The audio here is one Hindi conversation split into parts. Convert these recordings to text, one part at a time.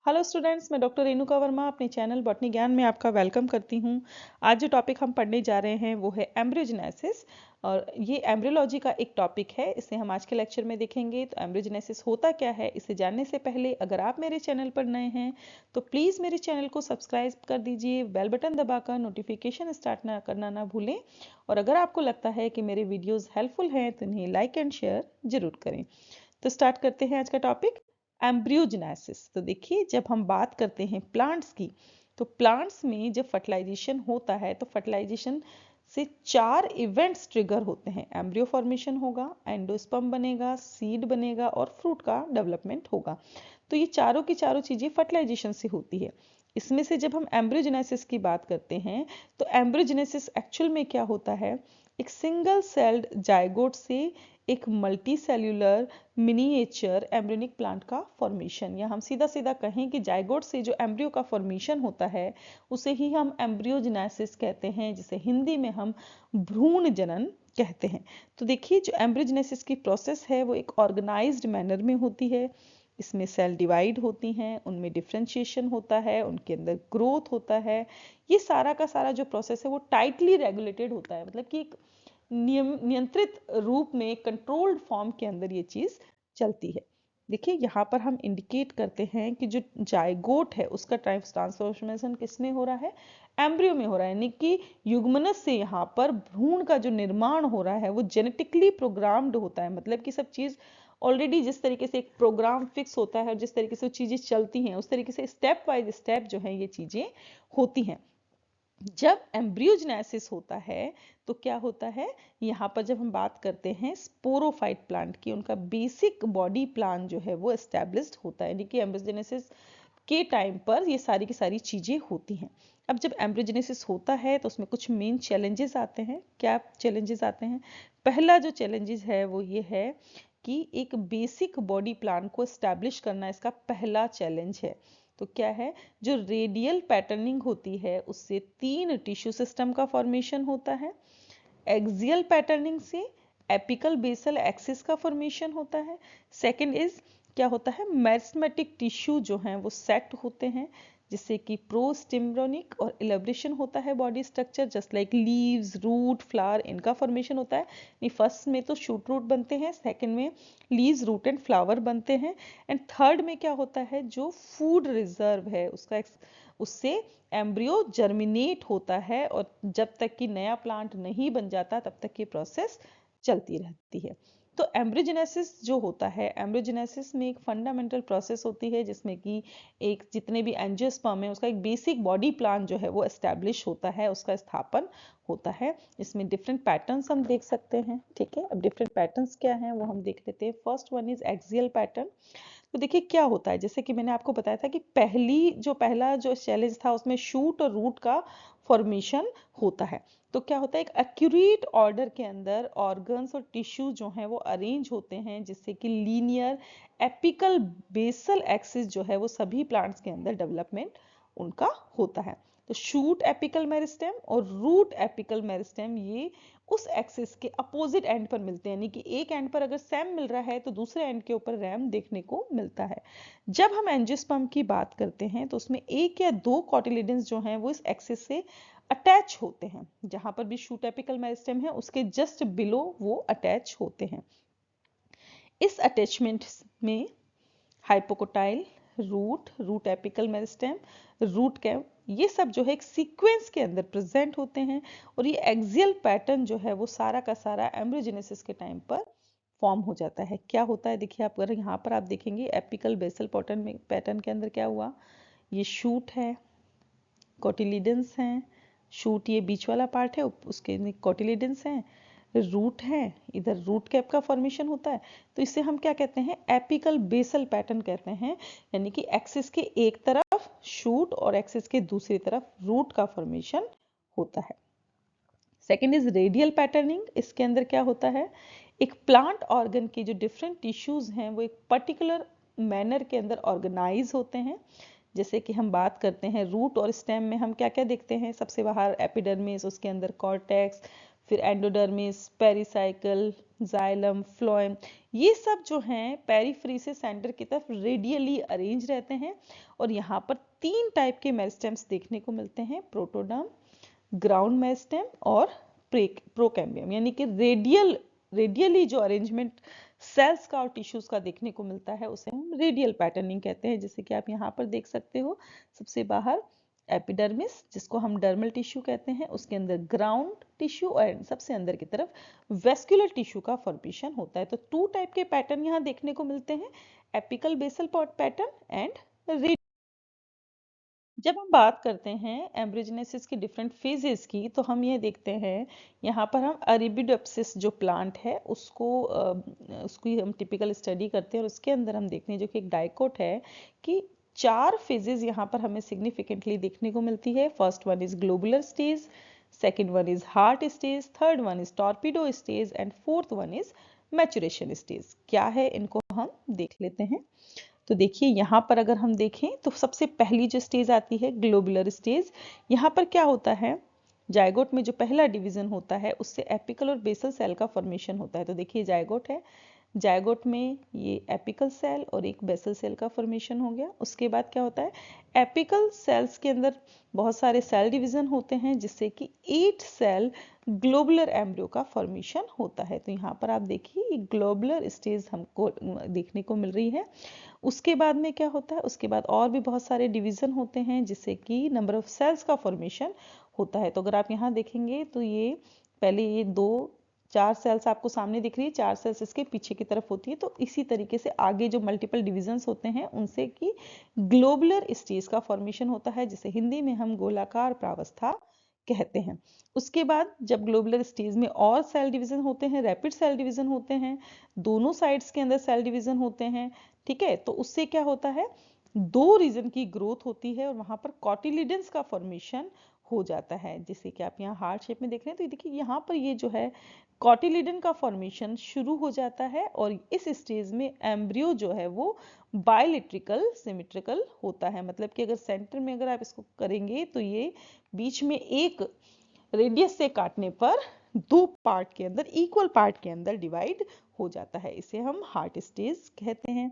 हेलो स्टूडेंट्स, मैं डॉक्टर रेणुका वर्मा अपने चैनल बॉटनी ज्ञान में आपका वेलकम करती हूं। आज जो टॉपिक हम पढ़ने जा रहे हैं वो है एम्ब्रियोजेनेसिस और ये एम्ब्रियोलॉजी का एक टॉपिक है। इसे हम आज के लेक्चर में देखेंगे। तो एम्ब्रियोजेनेसिस होता क्या है, इसे जानने से पहले अगर आप मेरे चैनल पर नए हैं तो प्लीज़ मेरे चैनल को सब्सक्राइब कर दीजिए, बेल बटन दबाकर नोटिफिकेशन स्टार्ट करना ना भूलें। और अगर आपको लगता है कि मेरे वीडियोज़ हेल्पफुल हैं तो इन्हें लाइक एंड शेयर जरूर करें। तो स्टार्ट करते हैं आज का टॉपिक, एम्ब्रियोजेनेसिस। तो देखिए, जब हम बात करते हैं प्लांट्स की, तो प्लांट्स में जब फर्टिलाइजेशन होता है तो फर्टिलाइजेशन से 4 इवेंट्स ट्रिगर होते हैं। एम्ब्रियो फॉर्मेशन होगा, एंडोस्पर्म बनेगा, सीड बनेगा और फ्रूट का डेवलपमेंट होगा। तो ये चारों की चारों चीजें फर्टिलाइजेशन से होती है। इसमें से जब हम एम्ब्रियोजेनेसिस की बात करते हैं तो एम्ब्रियोजेनेसिस एक्चुअल में क्या होता है, एक सिंगल सेल्ड जाइगोट से एक multi cellular miniature embryonic plant का फॉर्मेशन, या हम सीधा सीधा कहें कि जाइगोट से जो एम्ब्रियो का फॉर्मेशन होता है उसे ही हम एम्ब्रियोजेनेसिस कहते हैं, जिसे हिंदी में हम भ्रूण जनन कहते हैं। तो देखिए, जो एम्ब्रियोजेनेसिस की प्रोसेस है वो एक ऑर्गेनाइज्ड मैनर में होती है। इसमें सेल डिवाइड होती हैं, उनमें डिफ्रेंशिएशन होता है, उनके अंदर ग्रोथ होता है। ये सारा का सारा जो प्रोसेस है वो टाइटली रेगुलेटेड होता है, मतलब कि एक नियंत्रित रूप में, कंट्रोल्ड फॉर्म के अंदर ये चीज चलती है। देखिए, यहाँ पर हम इंडिकेट करते हैं कि जो जाइगोट है उसका ट्रांसफॉर्मेशन किसमें हो रहा है, एम्ब्रियो में हो रहा है। यानी कि युग्मनज से यहाँ पर भ्रूण का जो निर्माण हो रहा है वो जेनेटिकली प्रोग्राम्ड होता है। मतलब कि सब चीज ऑलरेडी जिस तरीके से एक प्रोग्राम फिक्स होता है और जिस तरीके से वो चीजें चलती हैं उस तरीके से स्टेप बाय स्टेप जो है ये चीजें होती हैं। जब एम्ब्रियोजेनेसिस होता है तो क्या होता है, यहाँ पर जब हम बात करते हैं स्पोरोफाइट प्लांट की, उनका बेसिक बॉडी प्लान जो है वो एस्टेब्लिश्ड होता है। यानी कि एम्ब्रियोजेनेसिस के टाइम पर ये सारी की सारी चीजें होती हैं। अब जब एम्ब्रियोजेनेसिस होता है तो उसमें कुछ मेन चैलेंजेस आते हैं। क्या चैलेंजेस आते हैं? पहला जो चैलेंजेस है वो ये है कि एक बेसिक बॉडी प्लान को एस्टैब्लिश करना इसका पहला चैलेंज है। तो क्या है, जो रेडियल पैटर्निंग होती है उससे 3 टिश्यू सिस्टम का फॉर्मेशन होता है। एक्सियल पैटर्निंग से एपिकल बेसल एक्सिस का फॉर्मेशन होता है। सेकंड इज क्या होता है, मेरिस्टेमेटिक टिश्यू जो हैं वो सेट होते हैं, जिससे कि प्रोस्टिम्ब्रोनिक और इलेब्रेशन होता है body structure, just like leaves, root, flower, इनका फॉर्मेशन होता है। फर्स्ट में तो शूट रूट बनते हैं, सेकंड में लीव्स, रूट एंड फ्लावर बनते हैं, एंड थर्ड में क्या होता है, जो फूड रिजर्व है उसका उससे एम्ब्रियो जर्मिनेट होता है, और जब तक कि नया प्लांट नहीं बन जाता तब तक ये प्रोसेस चलती रहती है। तो एम्ब्रियोजेनेसिस जो होता है, एम्ब्रियोजेनेसिस में एक फंडामेंटल प्रोसेस होती है जिसमें कि एक जितने भी एंजियोस्पर्म है उसका एक बेसिक बॉडी प्लान जो है वो एस्टैब्लिश होता है, उसका स्थापन होता है। इसमें डिफरेंट पैटर्न्स हम देख सकते हैं। ठीक है, अब डिफरेंट पैटर्न्स क्या हैं वो हम देख लेते हैं। First one is axial pattern. तो देखिए क्या होता है, जैसे कि मैंने आपको बताया था कि पहला जो चैलेंज था उसमें शूट और रूट का फॉर्मेशन होता है। तो क्या होता है, एक एक्यूरेट ऑर्डर के अंदर ऑर्गन्स और टिश्यू जो हैं वो अरेंज होते हैं, जिससे कि लीनियर एपिकल बेसल एक्सिस जो है वो सभी प्लांट्स के अंदर डेवलपमेंट उनका होता है। तो शूट एपिकल मेरिस्टेम और रूट एपिकल मेरिस्टेम ये उस एक्सिस के अपोजिट एंड पर मिलते हैं। यानी कि एक एंड पर अगर सैम मिल रहा है तो दूसरे एंड के ऊपर रैम देखने को मिलता है। जब हम एंजियोस्पर्म की बात करते हैं तो उसमें एक या दो कॉटिलिडन्स जो हैं वो इस एक्सिस से अटैच होते हैं। जहां पर भी शूट एपिकल मेरिस्टेम है उसके जस्ट बिलो वो अटैच होते हैं। इस अटैचमेंट में hypocotyl, root apical meristem, root cap, ये सब जो है एक सीक्वेंस के अंदर प्रेजेंट होते हैं। और ये एक्सियल पैटर्न जो है वो सारा का सारा एम्ब्रियोजेनेसिस के टाइम पर फॉर्म हो जाता है। क्या होता है, देखिए आप अगर यहाँ पर आप देखेंगे एपिकल बेसल पैटर्न के अंदर क्या हुआ, ये शूट है, कोटिलिडन्स हैं, शूट ये बीच वाला पार्ट है, उसके कोटिलिडन्स हैं, रूट है, इधर रूट कैप का फॉर्मेशन होता है। तो इसे हम क्या कहते हैं, एपिकल बेसल पैटर्न कहते हैं। यानी कि एक्सिस के एक तरफ शूट और एक्सिस के दूसरी तरफ रूट का फॉर्मेशन होता है। Second is radial patterning. इसके अंदर क्या होता है, एक प्लांट ऑर्गन के जो डिफरेंट टिश्यूज हैं वो एक पर्टिकुलर मैनर के अंदर ऑर्गेनाइज होते हैं। जैसे कि हम बात करते हैं रूट और स्टेम में हम क्या क्या देखते हैं, सबसे बाहर एपिडर्मिस, उसके अंदर कॉर्टेक्स, फिर एंडोडर्मिस, पेरिसाइकल, जाइलम, फ्लोएम, ये सब जो हैं पेरिफेरी से सेंटर की तरफ रेडियली अरेंज रहते हैं। और यहाँ पर 3 टाइप के मेरिस्टेम्स देखने को मिलते हैं, प्रोटोडर्म, ग्राउंड मेरिस्टेम और प्रोकैम्बियम, यानी कि रेडियली जो अरेंजमेंट सेल्स का और टिश्यूज का देखने को मिलता है उसे हम रेडियल पैटर्निंग कहते हैं। जैसे कि आप यहाँ पर देख सकते हो, सबसे बाहर एपिडर्मिस, जिसको हम डर्मल टिश्यू कहते हैं, उसके अंदर ग्राउंड टिश्यू और सबसे अंदर की तरफ वेस्कुलर टिश्यू का फॉर्मेशन होता है। तो 2 टाइप के पैटर्न यहाँ देखने को मिलते हैं, apical basal pattern and radial. जब हम बात करते हैं एम्ब्रियोजेनेसिस की डिफरेंट फेजेस की, तो हम ये देखते हैं यहाँ पर हम अरेबिडोप्सिस जो प्लांट है उसकी हम टिपिकल स्टडी करते हैं, और उसके अंदर हम देखते हैं जो कि एक डाइकोट है कि 4 फेजेस यहाँ पर हमें सिग्निफिकेंटली देखने को मिलती है। First one is globular stage, second one is heart stage, third one is torpedo stage and fourth one is maturation stage. क्या है इनको हम देख लेते हैं। तो देखिए यहाँ पर अगर हम देखें तो सबसे पहली जो स्टेज आती है ग्लोबुलर स्टेज। यहाँ पर क्या होता है, जायगोट में जो पहला डिवीजन होता है उससे एपिकल और बेसल सेल का फॉर्मेशन होता है। तो देखिए जायगोट है, जायगोट में ये एपिकल सेल और एक बेसल सेल का फॉर्मेशन हो गया। उसके बाद क्या होता है, एपिकल सेल्स के अंदर बहुत सारे सेल डिवीजन होते हैं जिससे कि 8 सेल ग्लोबुलर एम्ब्रियो का फॉर्मेशन होता है। तो यहाँ पर आप देखिए ये ग्लोबुलर स्टेज हमको देखने को मिल रही है। उसके बाद में क्या होता है, उसके बाद और भी बहुत सारे डिवीजन होते हैं जिससे कि नंबर ऑफ सेल्स का फॉर्मेशन होता है। तो अगर आप यहाँ देखेंगे तो ये पहले ये 4 सेल्स आपको सामने दिख रही है, 4 सेल्स इसके पीछे की तरफ होती है। तो इसी तरीके से आगे जो मल्टीपल डिविजन्स होते हैं उनसे कि ग्लोबुलर स्टेज का फॉर्मेशन होता है, जिसे हिंदी में हम गोलाकार प्रावस्था कहते हैं। उसके बाद जब ग्लोबुलर स्टेज में और सेल डिवीजन होते हैं, रैपिड सेल डिवीजन होते हैं, दोनों साइड्स के अंदर सेल डिवीजन होते हैं, ठीक है। तो उससे क्या होता है, 2 रीजन की ग्रोथ होती है और वहां पर कॉटिलिडन्स का फॉर्मेशन हो जाता है, जिसे कि आप यहाँ हार्ट शेप में देख रहे हैं। तो देखिए यहाँ पर ये जो है कॉटिलिडन का फॉर्मेशन शुरू हो जाता है और इस स्टेज में एम्ब्रियो जो है वो बायलेट्रिकल सिमेट्रिकल होता है। मतलब कि अगर सेंटर में अगर आप इसको करेंगे तो ये बीच में एक रेडियस से काटने पर 2 पार्ट के अंदर, इक्वल पार्ट के अंदर डिवाइड हो जाता है। इसे हम हार्ट स्टेज कहते हैं।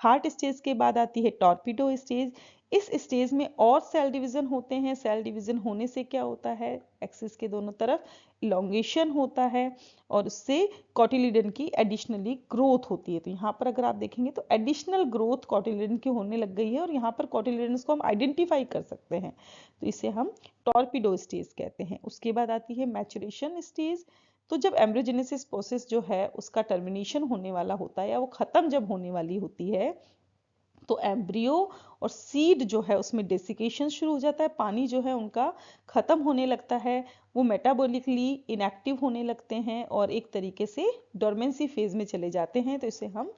हार्ट स्टेज के बाद आती है टॉर्पीडो स्टेज। इस स्टेज में और सेल डिवीजन होते हैं। सेल डिवीजन होने से क्या होता है, एक्सिस के दोनों तरफ इलोंगेशन होता है और उससे कॉटिलिडन की एडिशनली ग्रोथ होती है। तो यहाँ पर अगर आप देखेंगे तो एडिशनल ग्रोथ कॉटिलिडन की होने लग गई है और यहाँ पर कॉटिलिडन्स को हम आइडेंटिफाई कर सकते हैं। तो इसे हम टॉर्पीडो स्टेज कहते हैं। उसके बाद आती है मैचुरेशन स्टेज। तो जब एम्ब्रियोजेनेसिस प्रोसेस जो है उसका टर्मिनेशन होने वाला होता है या वो खत्म जब होने वाली होती है, तो एम्ब्रियो और सीड जो है उसमें डेसिकेशन शुरू हो जाता है, पानी जो है उनका खत्म होने लगता है, वो मेटाबॉलिकली इनएक्टिव होने लगते हैं और एक तरीके से डोरमेंसी फेज में चले जाते हैं। तो इसे हम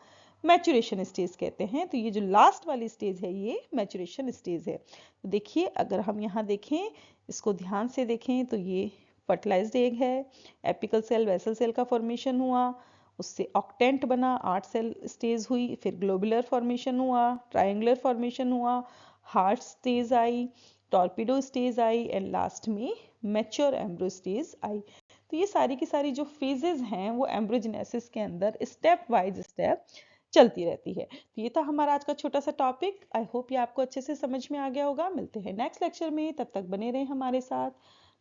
मैचुरेशन स्टेज कहते हैं। तो ये जो लास्ट वाली स्टेज है ये मैचुरेशन स्टेज है। तो देखिए अगर हम यहाँ देखें, इसको ध्यान से देखें, तो ये फर्टिलाइज्ड एग है, एपिकल सेल वेसल सेल का फॉर्मेशन हुआ, उससे ऑक्टेंट बना, 8 सेल स्टेज हुई, फिर ग्लोबुलर फॉर्मेशन हुआ, ट्रायंगुलर फॉर्मेशन हुआ, heart stage I, torpedo stage I and last में मैच्योर एम्ब्रियो स्टेज आई। तो ये सारी की सारी जो फेजेस हैं वो एम्ब्रियोजेनेसिस के अंदर स्टेप वाइज स्टेप चलती रहती है। तो ये था हमारा आज का छोटा सा टॉपिक। आई होप ये आपको अच्छे से समझ में आ गया होगा। मिलते हैं नेक्स्ट लेक्चर में, तब तक बने रहें हमारे साथ।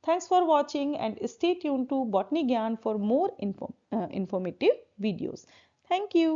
Thanks for watching and stay tuned to Botany Gyan for more informative videos. Thank you.